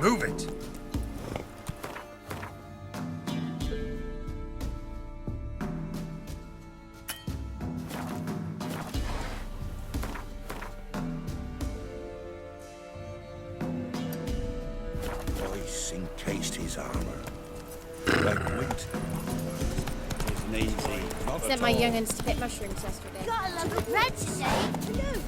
Move it! Ice encased his armor. Like wheat. Isn't easy. Not Sent at my all. young'uns to pick mushrooms yesterday. Got a load of bread today.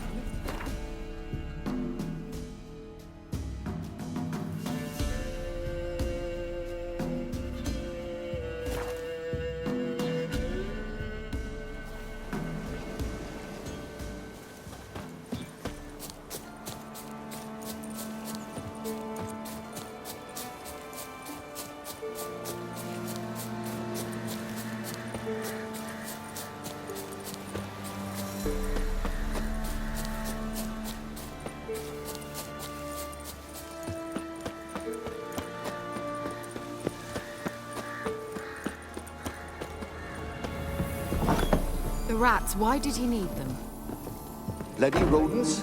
The rats, why did he need them? Bloody rodents.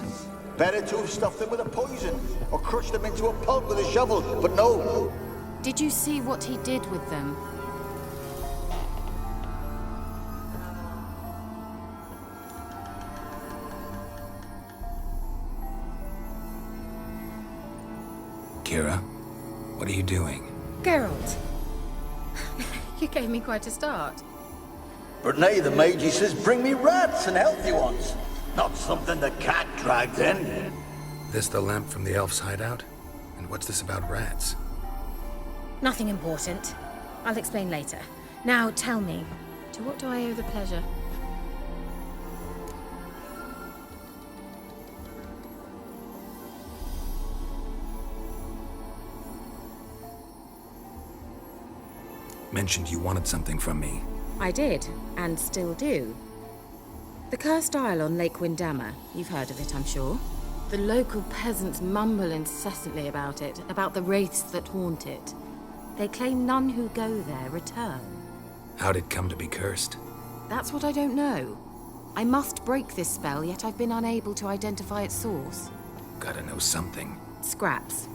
Better to have stuffed them with a poison, or crushed them into a pulp with a shovel, but no. Did you see what he did with them? Kira, what are you doing? Geralt. You gave me quite a start. But nay, the mage, he says, bring me rats and healthy ones. Not something the cat dragged in. This the lamp from the elf's hideout? And what's this about rats? Nothing important. I'll explain later. Now tell me, to what do I owe the pleasure? Mentioned you wanted something from me. I did, and still do. The cursed isle on Lake Windammer. You've heard of it, I'm sure. The local peasants mumble incessantly about it, about the wraiths that haunt it. They claim none who go there return. How'd it come to be cursed? That's what I don't know. I must break this spell, yet I've been unable to identify its source. Gotta know something. Scraps.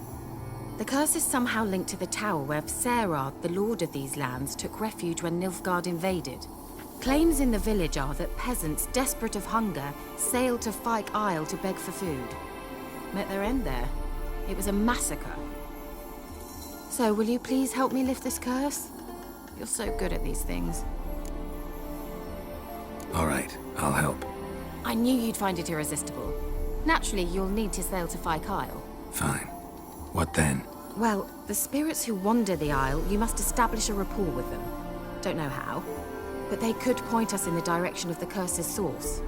The curse is somehow linked to the tower where Serard, the lord of these lands, took refuge when Nilfgaard invaded. Claims in the village are that peasants, desperate of hunger, sailed to Fyke Isle to beg for food. Met their end there. It was a massacre. So, will you please help me lift this curse? You're so good at these things. All right, I'll help. I knew you'd find it irresistible. Naturally, you'll need to sail to Fyke Isle. Fine. What then? Well, the spirits who wander the Isle, you must establish a rapport with them. Don't know how, but they could point us in the direction of the curse's source.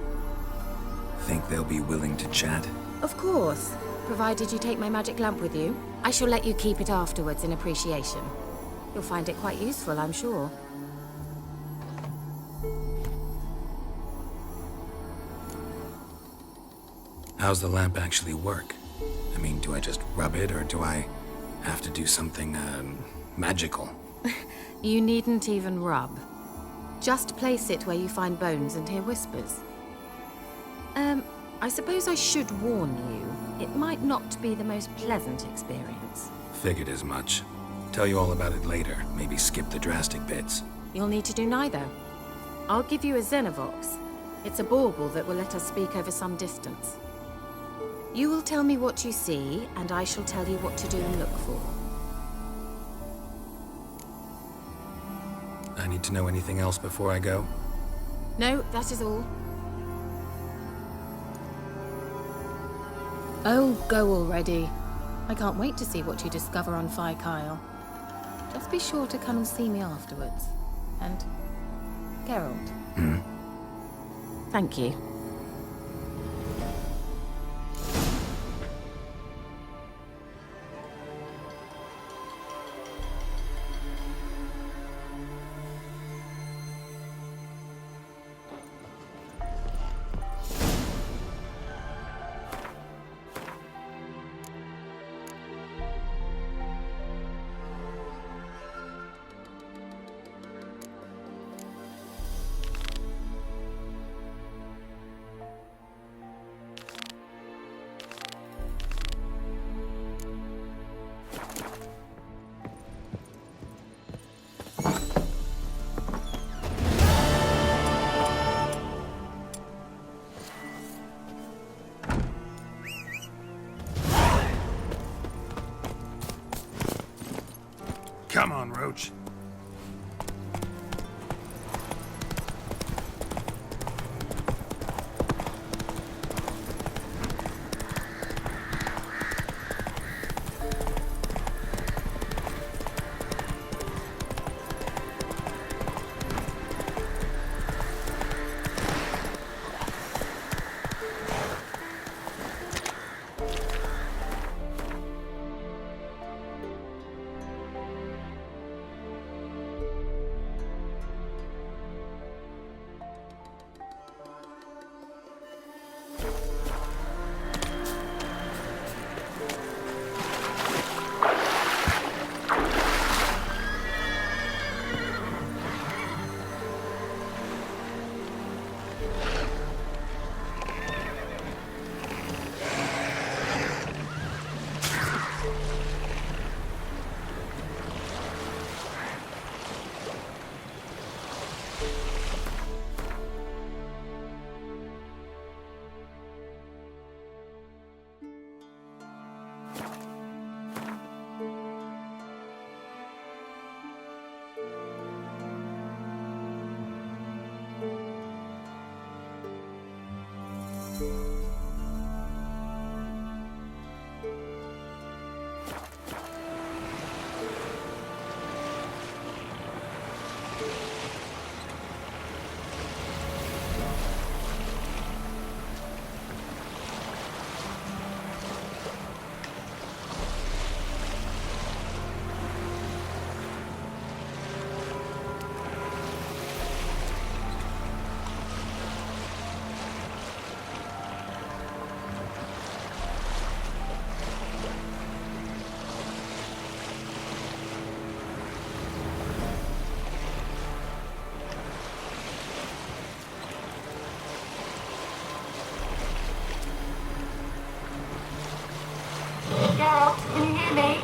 Think they'll be willing to chat? Of course, provided you take my magic lamp with you. I shall let you keep it afterwards in appreciation. You'll find it quite useful, I'm sure. How's the lamp actually work? I mean, do I just rub it, or do I have to do something, magical? You needn't even rub. Just place it where you find bones and hear whispers. I suppose I should warn you, it might not be the most pleasant experience. Figured as much. Tell you all about it later. Maybe skip the drastic bits. You'll need to do neither. I'll give you a Xenovox. It's a bauble that will let us speak over some distance. You will tell me what you see, and I shall tell you what to do and look for. I need to know anything else before I go? No, that is all. Oh, go already. I can't wait to see what you discover on Fyke Isle. Just be sure to come and see me afterwards. And Geralt. Thank you. Come on, Roach. Geralt, can you hear me?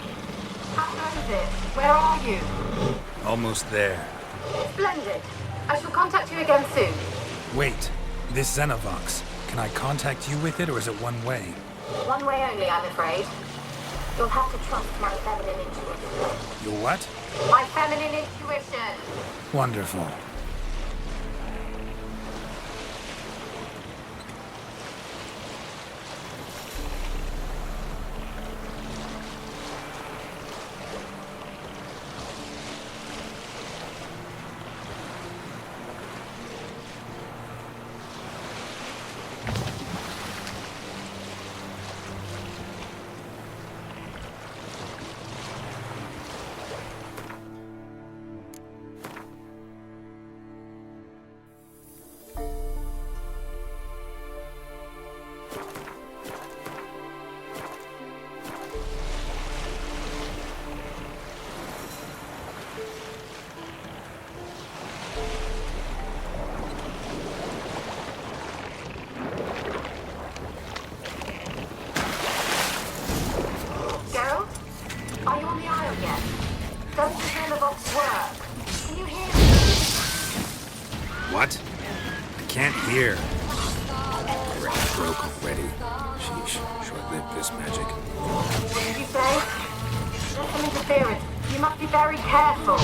How goes it? Where are you? Almost there. Splendid. I shall contact you again soon. Wait, this Xenovox. Can I contact you with it, or is it one way? One way only, I'm afraid. You'll have to trust my feminine intuition. Your what? My feminine intuition! Wonderful. What? I can't hear. It broke already. Sheesh, short-lived this magic. What did you say? There's some interference. You must be very careful.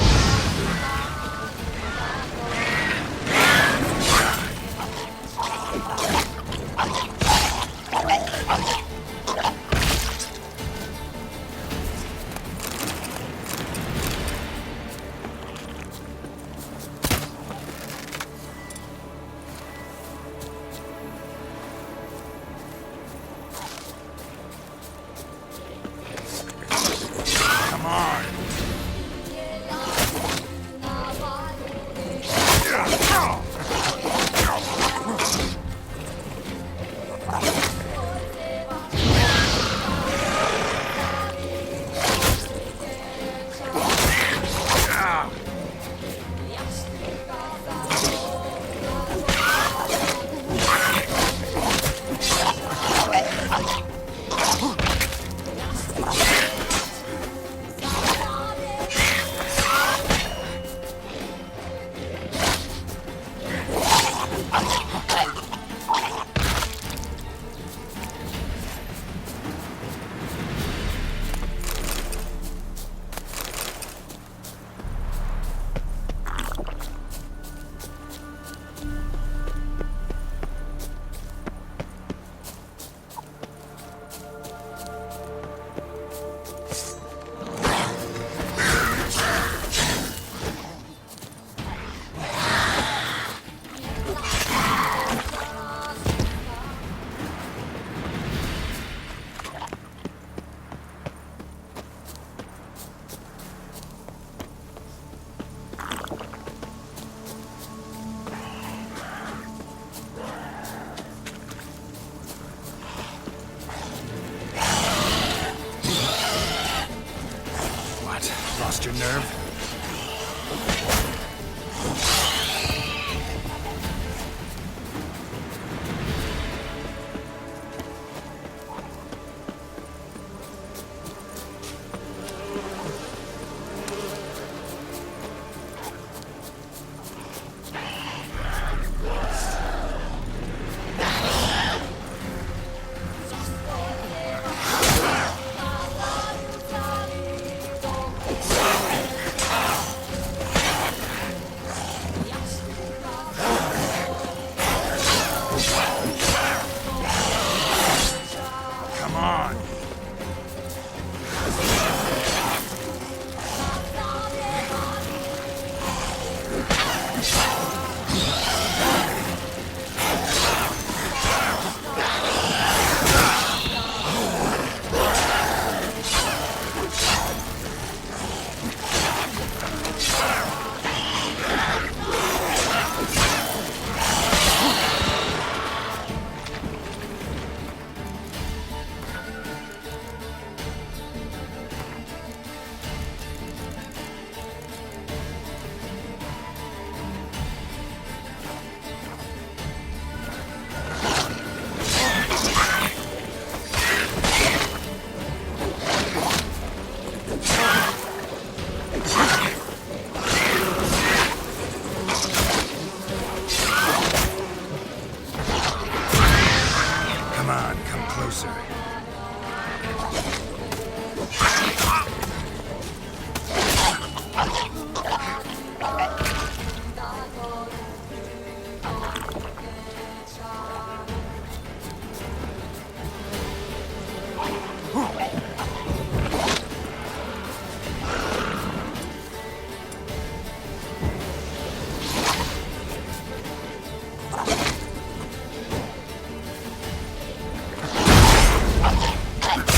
deserve.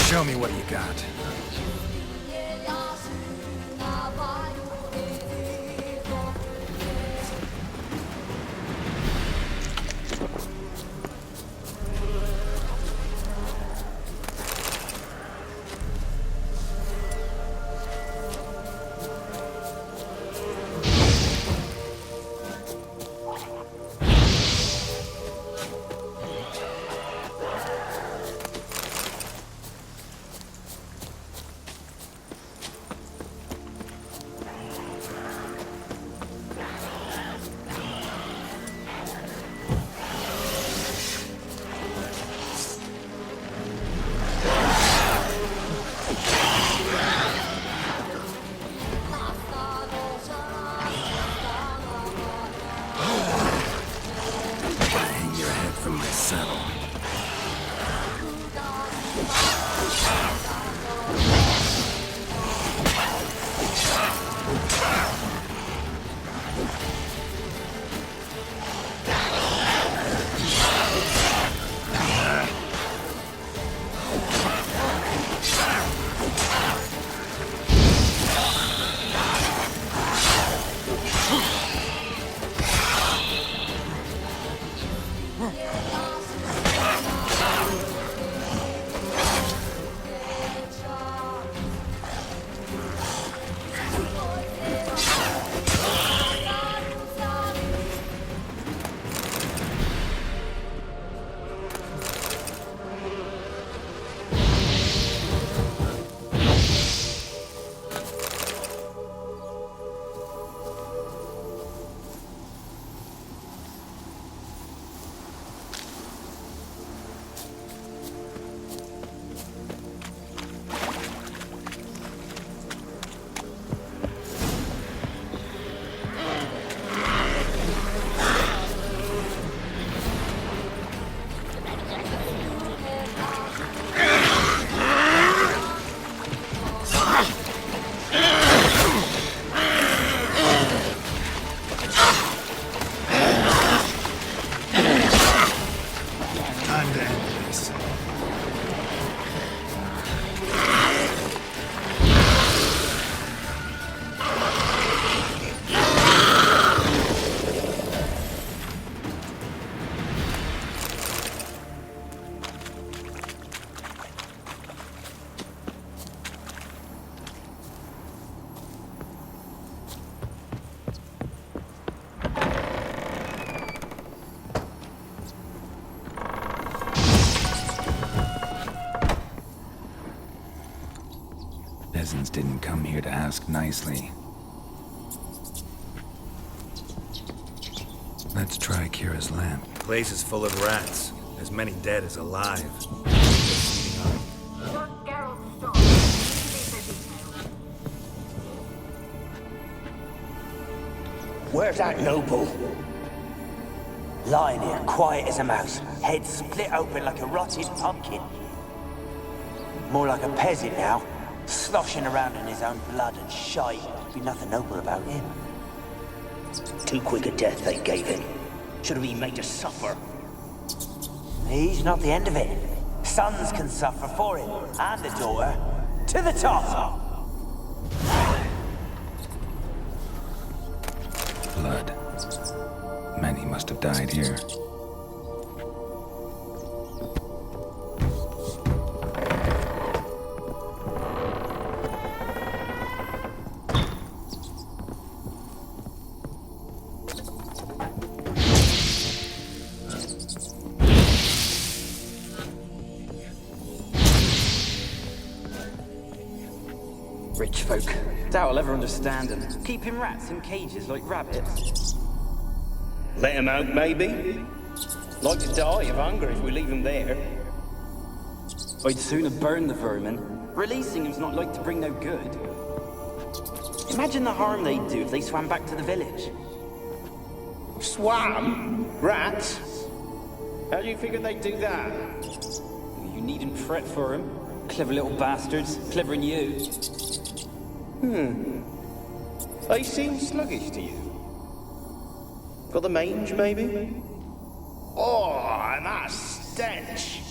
Show me what you got. peasants didn't come here to ask nicely. Let's try Kira's lamp. Place is full of rats. As many dead as alive. Where's that noble? Lying here, quiet as a mouse, head split open like a rotted pumpkin. More like a peasant now, sloshing around in his own blood and shite. Be nothing noble about him. Too quick a death they gave him. Should have been made to suffer. He's not the end of it. Sons can suffer for him, and a daughter. To the top! Blood. Many must have died here. Rich folk. Doubt I'll ever understand them. Keeping rats in cages like rabbits. Let him out, maybe? Like to die of hunger if we leave him there. I'd sooner burn the vermin. Releasing him's not like to bring no good. Imagine the harm they'd do if they swam back to the village. Swam? Rats? How do you figure they'd do that? You needn't fret for him. Clever little bastards. Clever than you. They seem sluggish to you. Got the mange, maybe? Oh, and that stench!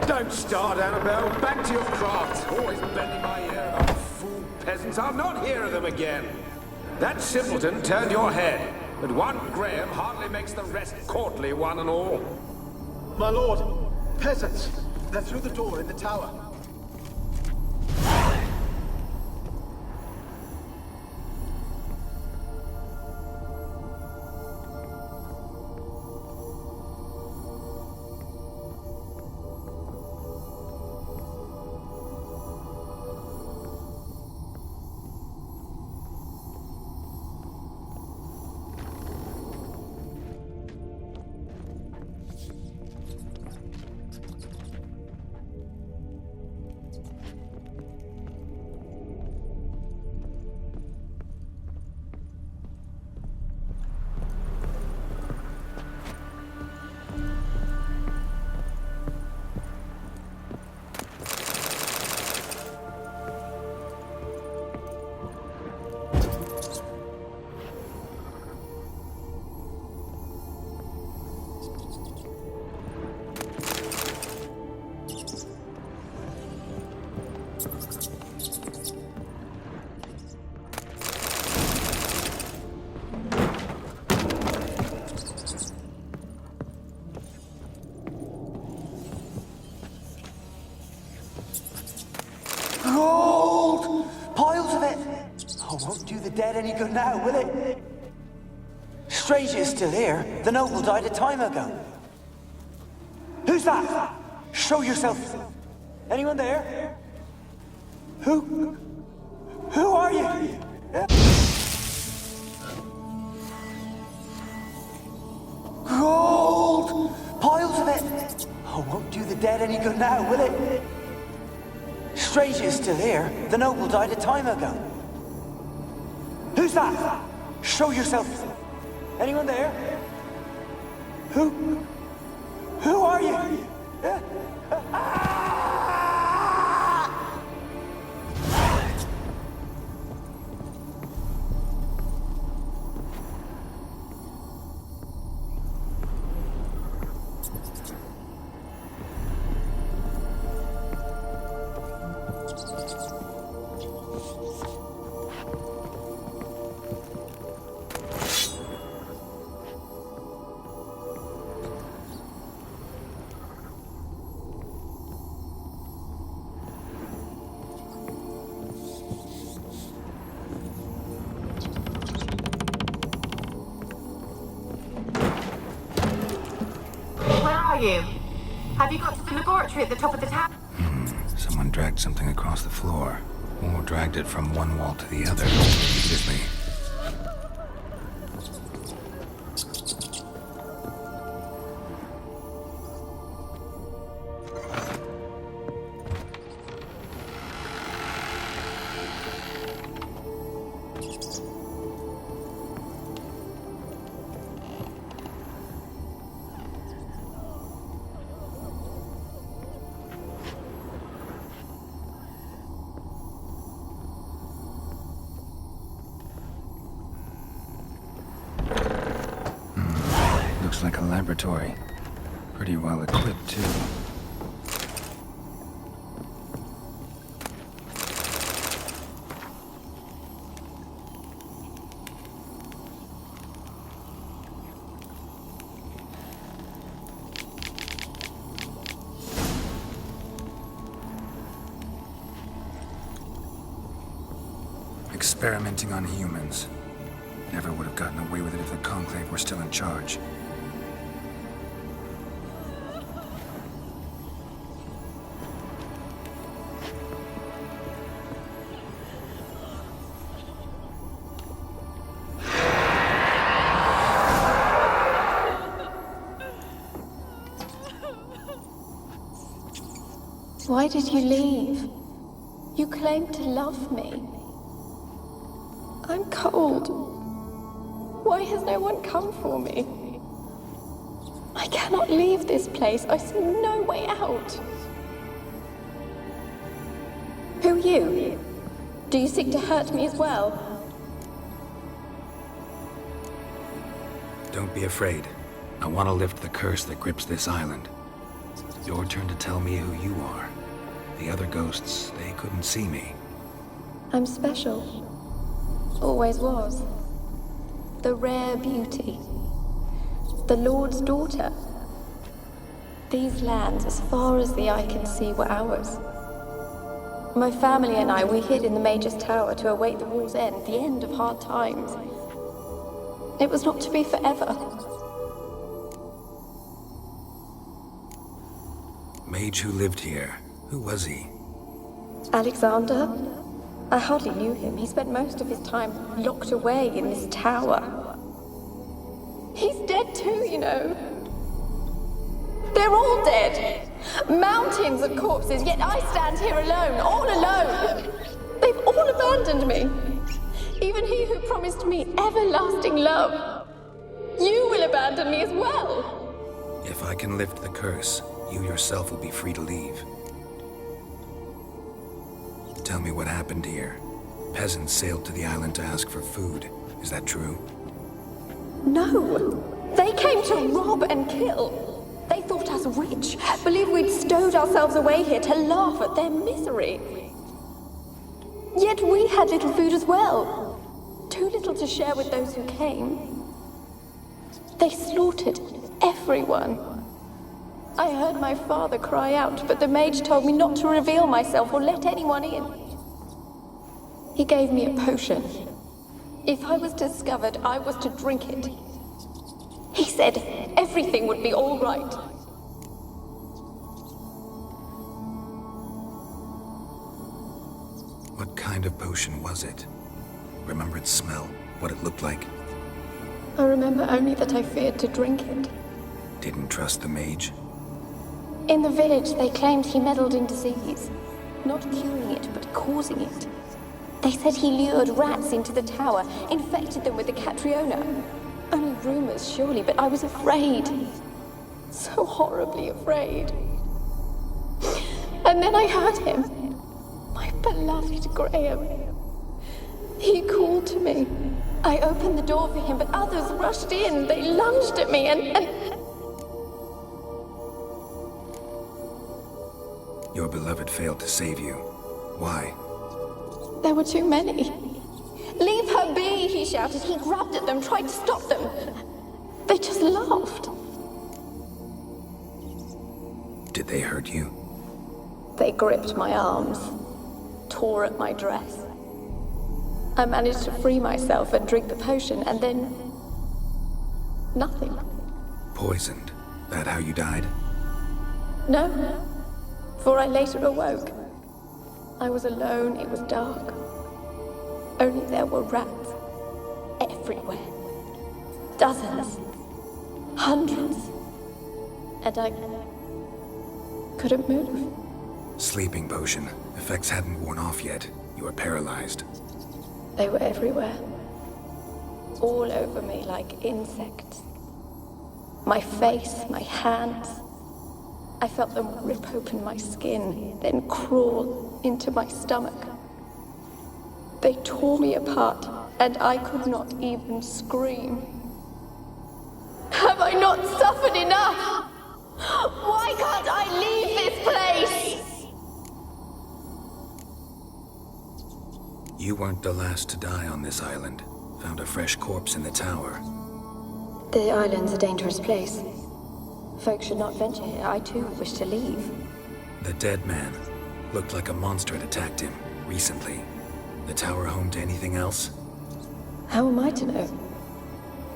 Don't start, Annabelle. Back to your craft. Always bending my ear. Oh, fool peasants. I'll not hear of them again. That simpleton turned your head, but one Graham hardly makes the rest courtly, one and all. My lord, peasants. They're through the door in the tower. Gold! Piles of it! Oh, won't do the dead any good now, will it? Strange it's still here. The noble died a time ago. Who's that? Show yourself. Anyone there? Who are you? Gold! Piles of it! Oh, won't do the dead any good now, will it? Strange it's still here. The noble died a time ago. Who's that? Show yourself. Anyone there? Who are you? Where are you? Have you got to the laboratory at the top of the tower? Someone dragged something across the floor. Or dragged it from one wall to the other. Excuse me. Looks like a laboratory. Pretty well equipped, too. Experimenting on humans. Never would have gotten away with it if the Conclave were still in charge. Why did you leave? You claimed to love me. I'm cold. Why has no one come for me? I cannot leave this place. I see no way out. Who are you? Do you seek to hurt me as well? Don't be afraid. I want to lift the curse that grips this island. Your turn to tell me who you are. The other ghosts, they couldn't see me. I'm special. Always was. The rare beauty. The Lord's daughter. These lands, as far as the eye can see, were ours. My family and I, we hid in the Mage's Tower to await the war's end, the end of hard times. It was not to be forever. Mage who lived here. Who was he? Alexander? I hardly knew him. He spent most of his time locked away in this tower. He's dead too, you know. They're all dead. Mountains of corpses, yet I stand here alone, all alone. They've all abandoned me. Even he who promised me everlasting love. You will abandon me as well. If I can lift the curse, you yourself will be free to leave. Tell me what happened here. Peasants sailed to the island to ask for food. Is that true? No. They came to rob and kill. They thought us rich, believed we'd stowed ourselves away here to laugh at their misery. Yet we had little food as well. Too little to share with those who came. They slaughtered everyone. I heard my father cry out, but the mage told me not to reveal myself or let anyone in. He gave me a potion. If I was discovered, I was to drink it. He said everything would be all right. What kind of potion was it? Remember its smell? What it looked like? I remember only that I feared to drink it. Didn't trust the mage? In the village, they claimed he meddled in disease. Not curing it, but causing it. They said he lured rats into the tower, infected them with the Catriona. Only rumors, surely, but I was afraid. So horribly afraid. And then I heard him. My beloved Graham. He called to me. I opened the door for him, but others rushed in. They lunged at me and... Your beloved failed to save you. Why? There were too many. Leave her be, he shouted. He grabbed at them, tried to stop them. They just laughed. Did they hurt you? They gripped my arms, tore at my dress. I managed to free myself and drink the potion, and then... nothing. Poisoned? That how you died? No, for I later awoke. I was alone, it was dark. Only there were rats everywhere. Dozens. Hundreds. And I couldn't move. Sleeping potion. Effects hadn't worn off yet. You were paralyzed. They were everywhere. All over me like insects. My face, my hands. I felt them rip open my skin, then crawl into my stomach. They tore me apart, and I could not even scream. Have I not suffered enough? Why can't I leave this place? You weren't the last to die on this island. Found a fresh corpse in the tower. The island's a dangerous place. Folks should not venture here. I too wish to leave. The dead man. Looked like a monster had attacked him, recently. The tower home to anything else? How am I to know?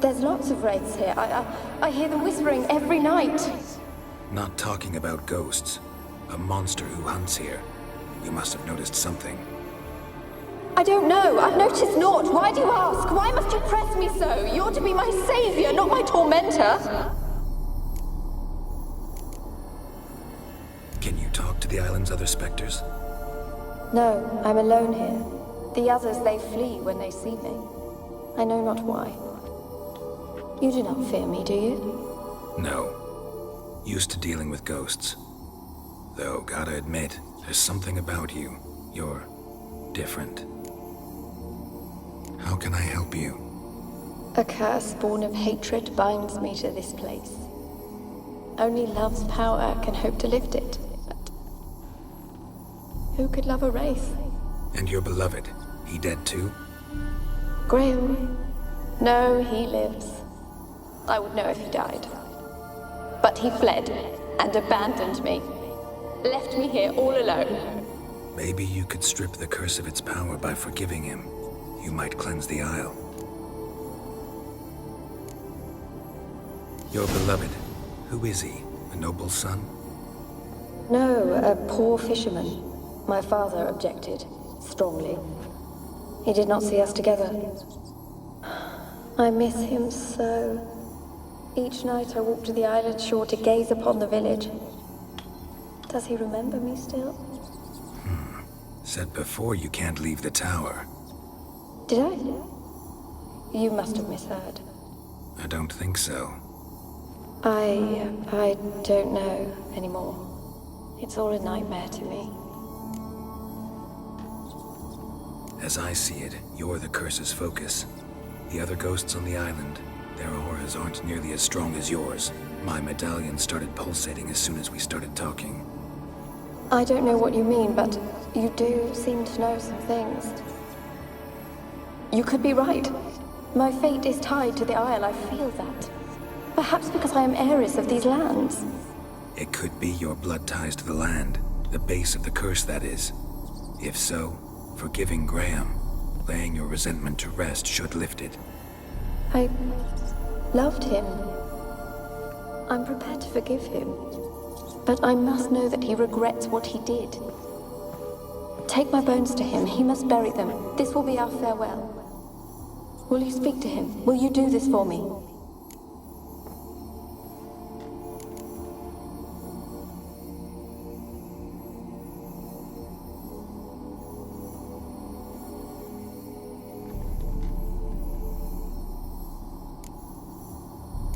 There's lots of wraiths here. I hear them whispering every night. Not talking about ghosts. A monster who hunts here. You must have noticed something. I don't know. I've noticed naught. Why do you ask? Why must you press me so? You're to be my savior, not my tormentor. Can you talk to the island's other specters? No, I'm alone here. The others, they flee when they see me. I know not why. You do not fear me, do you? No. Used to dealing with ghosts. Though, gotta admit, there's something about you. You're different. How can I help you? A curse born of hatred binds me to this place. Only love's power can hope to lift it. But who could love a wraith? And your beloved, he dead too? Graham? No, he lives. I would know if he died. But he fled and abandoned me. Left me here all alone. Maybe you could strip the curse of its power by forgiving him. You might cleanse the Isle. Your beloved, who is he? A noble son? No, a poor fisherman. My father objected, strongly. He did not see us together. I miss him so. Each night I walk to the island shore to gaze upon the village. Does he remember me still? Said before you can't leave the tower. Did I? You must have misheard. I don't think so. I don't know anymore. It's all a nightmare to me. As I see it, you're the curse's focus. The other ghosts on the island, their auras aren't nearly as strong as yours. My medallion started pulsating as soon as we started talking. I don't know what you mean, but you do seem to know some things. You could be right. My fate is tied to the Isle, I feel that. Perhaps because I am heiress of these lands. It could be your blood ties to the land, the base of the curse, that is. If so, forgiving Graham, laying your resentment to rest should lift it. I loved him. I'm prepared to forgive him. But I must know that he regrets what he did. Take my bones to him. He must bury them. This will be our farewell. Will you speak to him? Will you do this for me?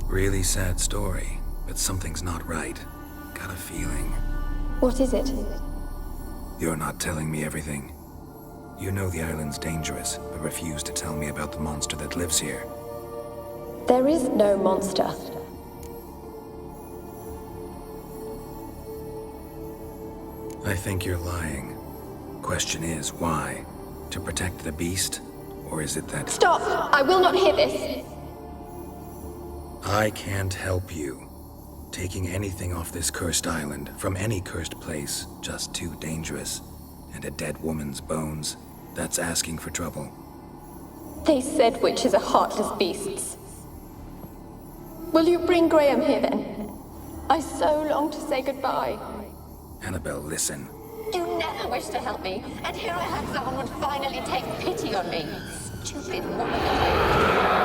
Really sad story, but something's not right. Got a feeling. What is it? You're not telling me everything. You know the island's dangerous, but refuse to tell me about the monster that lives here. There is no monster. I think you're lying. Question is, why? To protect the beast? Or is it that... Stop! I will not hear this! I can't help you. Taking anything off this cursed island, from any cursed place, just too dangerous. And a dead woman's bones, that's asking for trouble. They said witches are heartless beasts. Will you bring Graham here then? I so long to say goodbye. Annabelle, listen. You never wished to help me, and here I had someone would finally take pity on me. Stupid woman.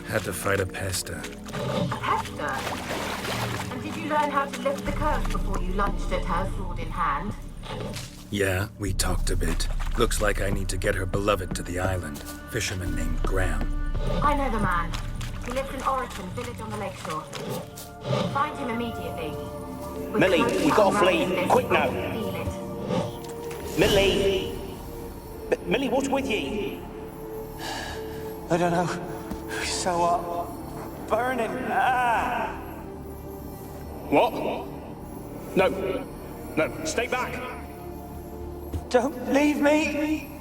Had to fight a pester. A pester? And did you learn how to lift the curse before you lunged at her, sword in hand? Yeah, we talked a bit. Looks like I need to get her beloved to the island. Fisherman named Graham. I know the man. He lives in Oriton, village on the lakeshore. Find him immediately. Millie, we gotta flee. Quick now. Millie! Millie, what's with ye? I don't know. So burning. Ah! What? No. No, stay back. Don't leave me.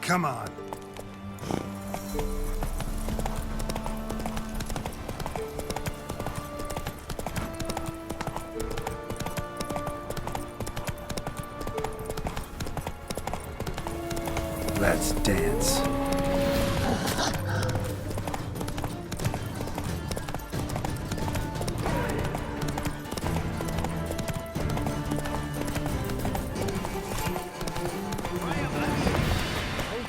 Come on. Let's dance.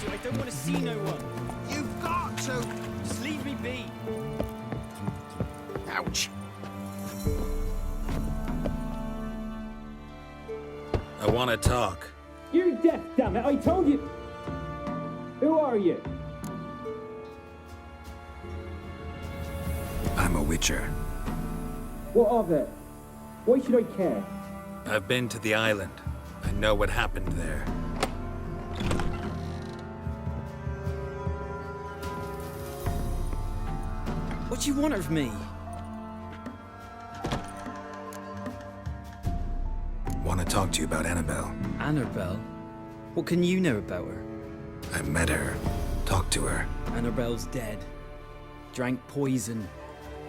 I don't want to see no one. You've got to. Just leave me be. Ouch. I want to talk. You're deaf, damn it! I told you. Who are you? I'm a witcher. What of it? Why should I care? I've been to the island. I know what happened there. What do you want of me? Want to talk to you about Annabelle. Annabelle? What can you know about her? I met her. Talked to her. Annabelle's dead. Drank poison.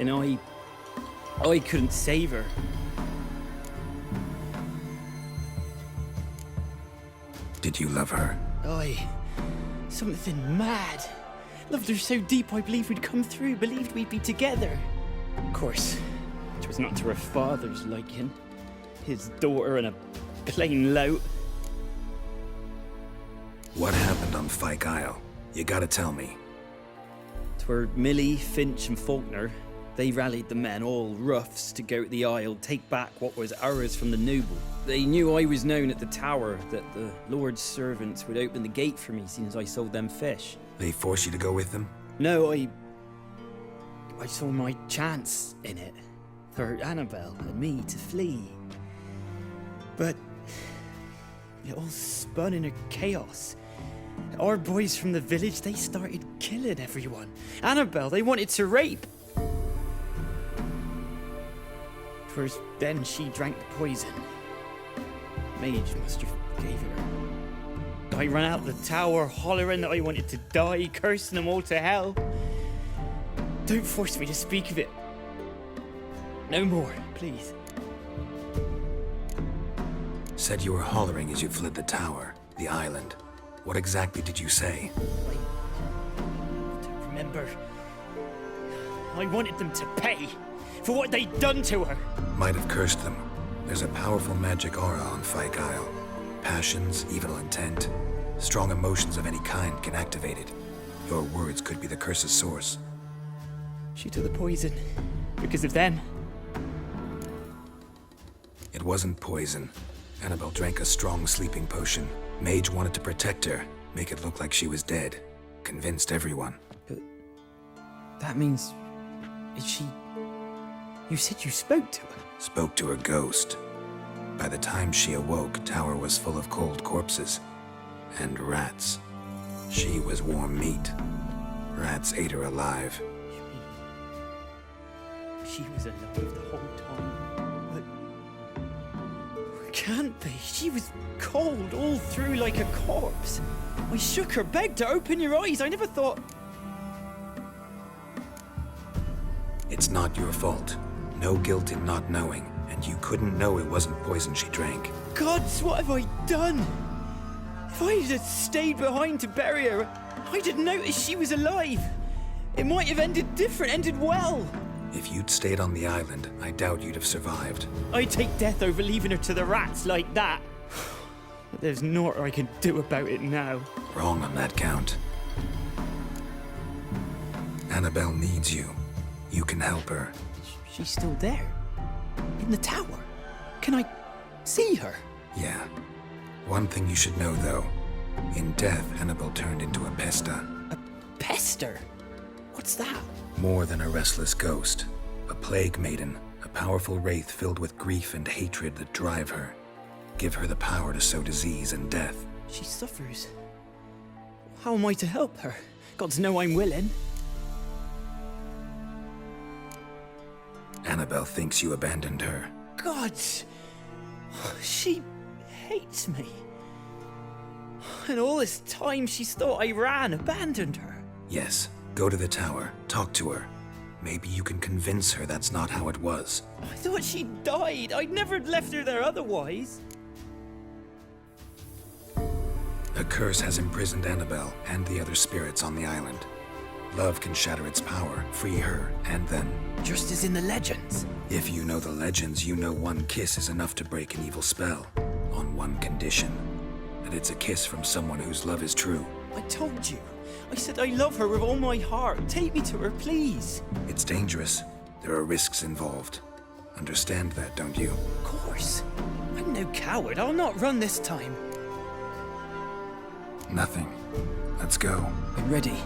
And I couldn't save her. Did you love her? Something mad. Loved her so deep I believed we'd come through, believed we'd be together. Of course, it was not to her father's liking. His daughter and a plain lout. What happened on Fyke Isle? You gotta tell me. 'Twere Millie, Finch and Faulkner. They rallied the men, all roughs, to go to the Isle, take back what was ours from the noble. They knew I was known at the tower, that the Lord's servants would open the gate for me since I sold them fish. They forced you to go with them? No, I saw my chance in it. For Annabelle and me to flee. But it all spun in a chaos. Our boys from the village, they started killing everyone. Annabelle, they wanted to rape. First, then she drank the poison. Mage must have gave it her. I ran out the tower, hollering that I wanted to die, cursing them all to hell. Don't force me to speak of it. No more, please. Said you were hollering as you fled the tower, the island. What exactly did you say? I don't remember. I wanted them to pay for what they'd done to her. Might have cursed them. There's a powerful magic aura on Fyke Isle. Passions, evil intent, strong emotions of any kind can activate it. Your words could be the curse's source. She took the poison because of them. It wasn't poison. Annabelle drank a strong sleeping potion. Mage wanted to protect her, make it look like she was dead. Convinced everyone. But that means... is she... You said you spoke to her? Spoke to her ghost. By the time she awoke, Tower was full of cold corpses. And rats. She was warm meat. Rats ate her alive. You mean... she was alive the whole time? But... can't be. She was cold all through like a corpse. I shook her, begged her, open your eyes. I never thought... It's not your fault. No guilt in not knowing, and you couldn't know it wasn't poison she drank. Gods, what have I done? If I had stayed behind to bury her, I didn't notice she was alive. It might have ended different, ended well. If you'd stayed on the island, I doubt you'd have survived. I'd take death over leaving her to the rats like that. But there's naught I can do about it now. Wrong on that count. Annabelle needs you. You can help her. She's still there. In the tower. Can I see her? Yeah. One thing you should know, though. In death, Annabelle turned into a pesta. A pester? What's that? More than a restless ghost. A plague maiden. A powerful wraith filled with grief and hatred that drive her. Give her the power to sow disease and death. She suffers. How am I to help her? Gods know I'm willing. Annabelle thinks you abandoned her. God! She hates me. And all this time she's thought I abandoned her. Yes, go to the tower, talk to her. Maybe you can convince her that's not how it was. I thought she died. I'd never left her there otherwise. A curse has imprisoned Annabelle and the other spirits on the island. Love can shatter its power, free her and them. Just as in the legends. If you know the legends, you know one kiss is enough to break an evil spell. On one condition. And it's a kiss from someone whose love is true. I told you. I said I love her with all my heart. Take me to her, please. It's dangerous. There are risks involved. Understand that, don't you? Of course. I'm no coward. I'll not run this time. Nothing. Let's go. I'm ready.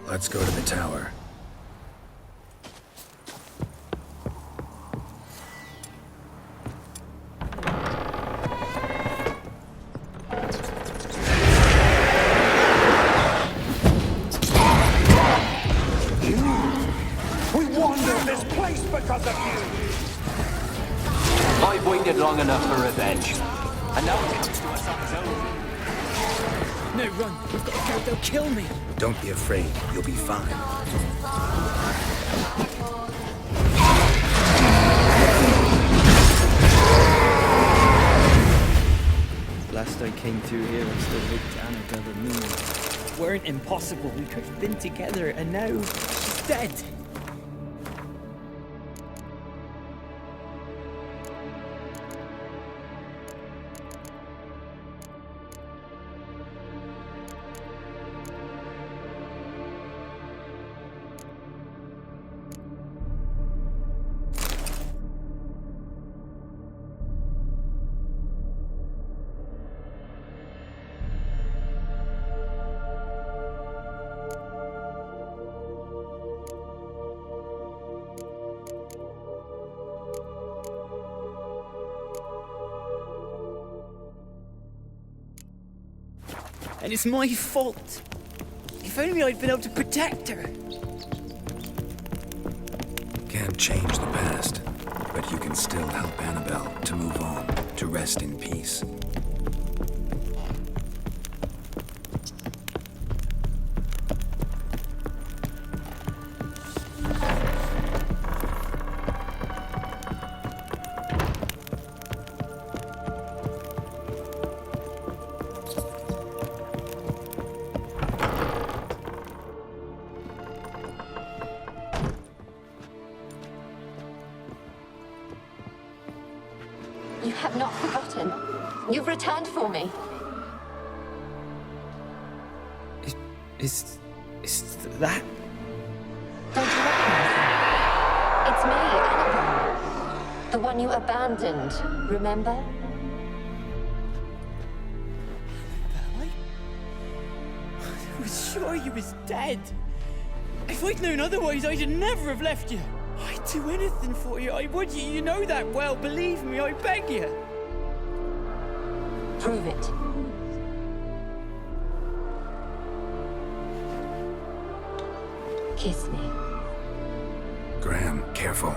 Let's go to the tower. We wandered this place because of you! I've waited long enough for revenge. And now it comes to us on its own. No, run. We've got to go. They'll kill me. Don't be afraid. You'll be fine. Last I came through here, I still looked Annabelle and me. It weren't impossible. We could have been together, and now she's dead. And it's my fault. If only I'd been able to protect her. Can't change the past, but you can still help Annabelle to move on, to rest in peace. You have not forgotten. You've returned for me. Is that? Don't you recognize me? It's me, Annabelle. The one you abandoned, remember? I was sure you was dead. If I'd known otherwise, I'd never have left you. I'd do anything for you. I would. You know that well. Believe me, I beg you. Prove it. Kiss me. Graham, careful.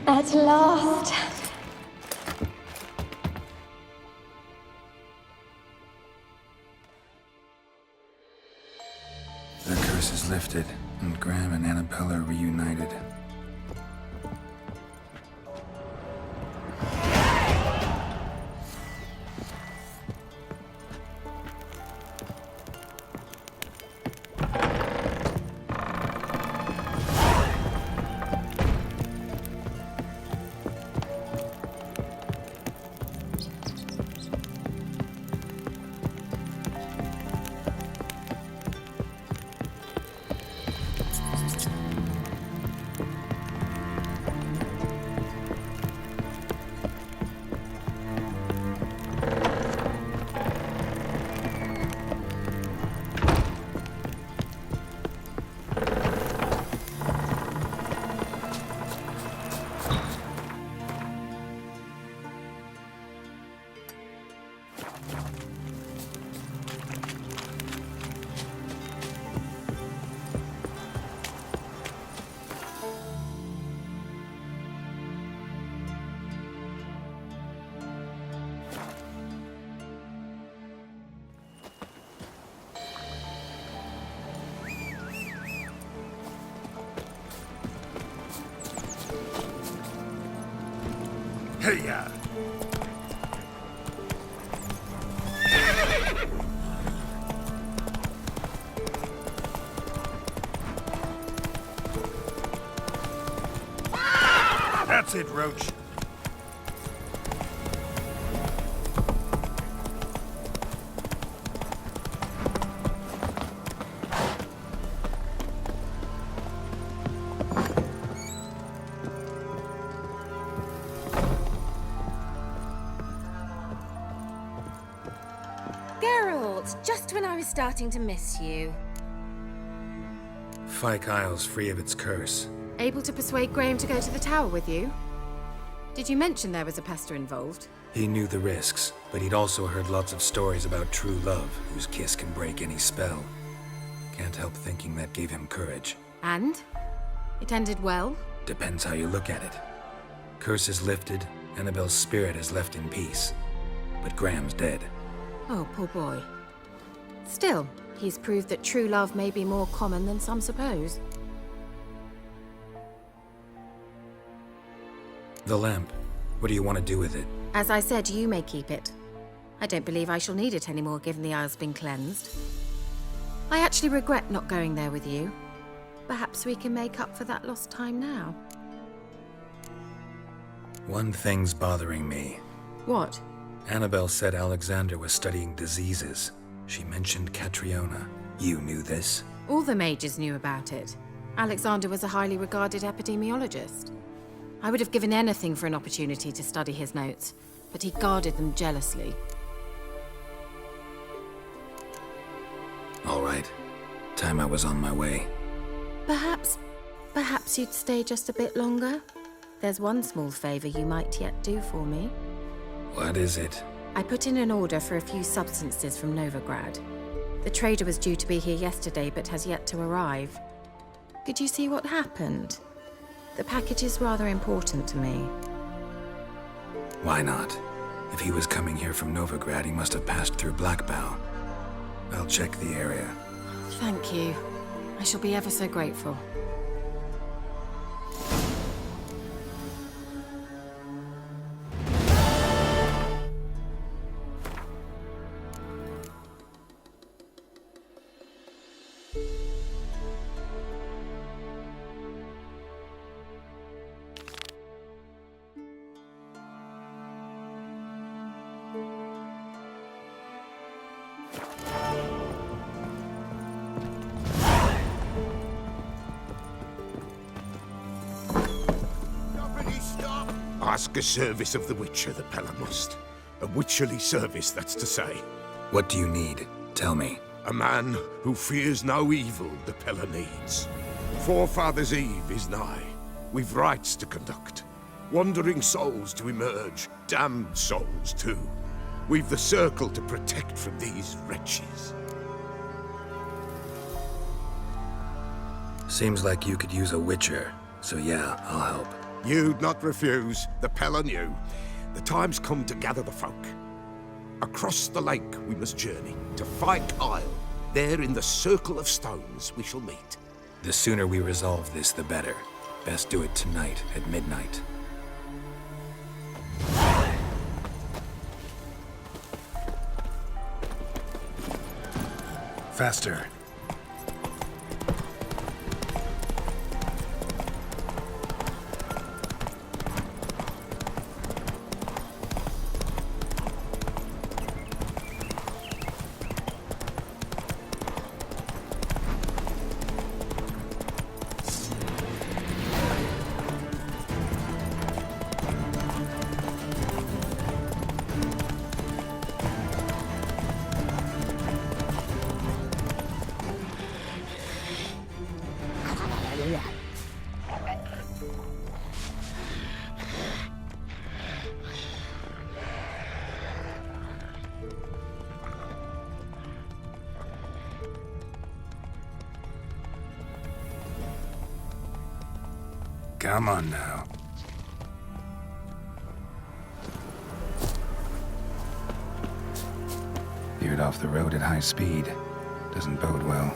At last. The curse is lifted. And Graham and Annabelle are reunited. Hiya! That's it, Roach. Geralt, just when I was starting to miss you. Fyke Isle's free of its curse. Able to persuade Graham to go to the tower with you? Did you mention there was a pester involved? He knew the risks, but he'd also heard lots of stories about true love, whose kiss can break any spell. Can't help thinking that gave him courage. And? It ended well? Depends how you look at it. Curse is lifted, Annabelle's spirit is left in peace. But Graham's dead. Oh, poor boy. Still, he's proved that true love may be more common than some suppose. The lamp. What do you want to do with it? As I said, you may keep it. I don't believe I shall need it anymore, given the Isle's been cleansed. I actually regret not going there with you. Perhaps we can make up for that lost time now. One thing's bothering me. What? Annabelle said Alexander was studying diseases. She mentioned Catriona. You knew this? All the mages knew about it. Alexander was a highly regarded epidemiologist. I would have given anything for an opportunity to study his notes, but he guarded them jealously. All right. Time I was on my way. Perhaps you'd stay just a bit longer? There's one small favor you might yet do for me. What is it? I put in an order for a few substances from Novigrad. The trader was due to be here yesterday, but has yet to arrive. Could you see what happened? The package is rather important to me. Why not? If he was coming here from Novigrad, he must have passed through Blackbow. I'll check the area. Thank you. I shall be ever so grateful. Ask a service of the Witcher, the Pella must. A witcherly service, that's to say. What do you need? Tell me. A man who fears no evil the Pella needs. Forefathers' Eve is nigh. We've rites to conduct. Wandering souls to emerge. Damned souls, too. We've the circle to protect from these wretches. Seems like you could use a witcher. So yeah, I'll help. You'd not refuse. The Pella knew. The time's come to gather the folk. Across the lake we must journey, to Fyke Isle. There in the circle of stones we shall meet. The sooner we resolve this, the better. Best do it tonight at midnight. Faster. Come on now. Veered off the road at high speed. Doesn't bode well.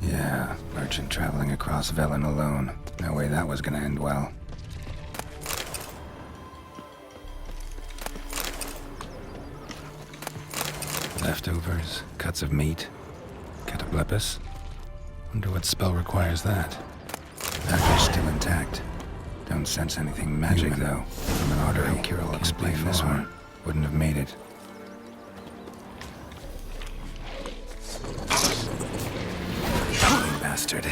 Yeah, merchant traveling across Velen alone. No way that was gonna end well. Leftovers, cuts of meat, cataplepis. Wonder what spell requires that. Dagger's still intact. Don't sense anything magic though. From an artery. Kaer will explain this one. Wouldn't have made it. Bastard.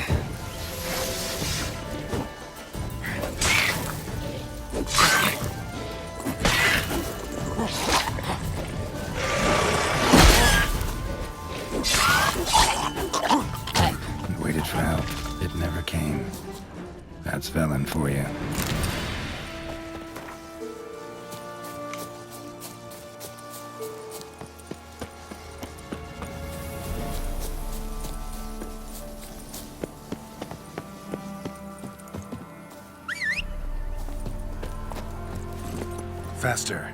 Waited for help. It never came. That's Velen for you. Faster.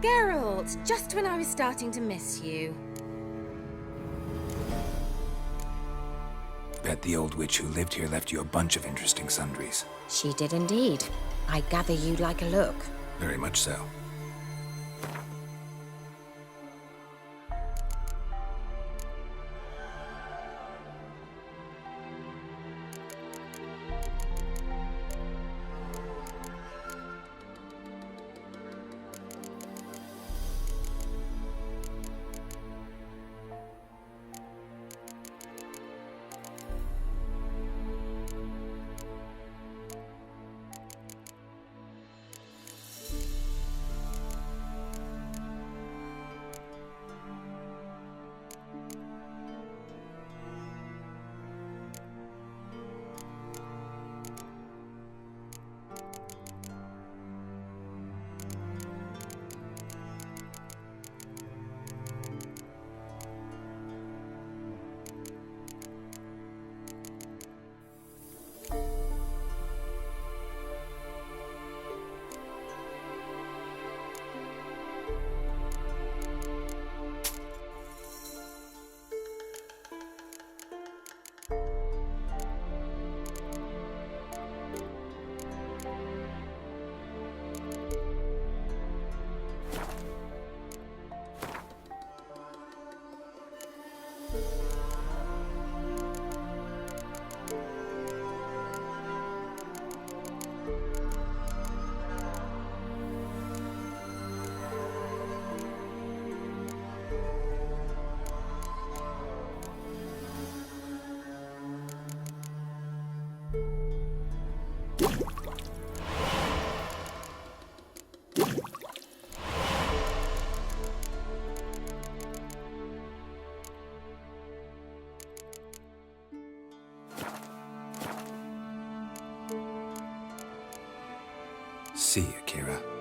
Geralt, just when I was starting to miss you. Bet the old witch who lived here left you a bunch of interesting sundries. She did indeed. I gather you'd like a look. Very much so. see, Akira.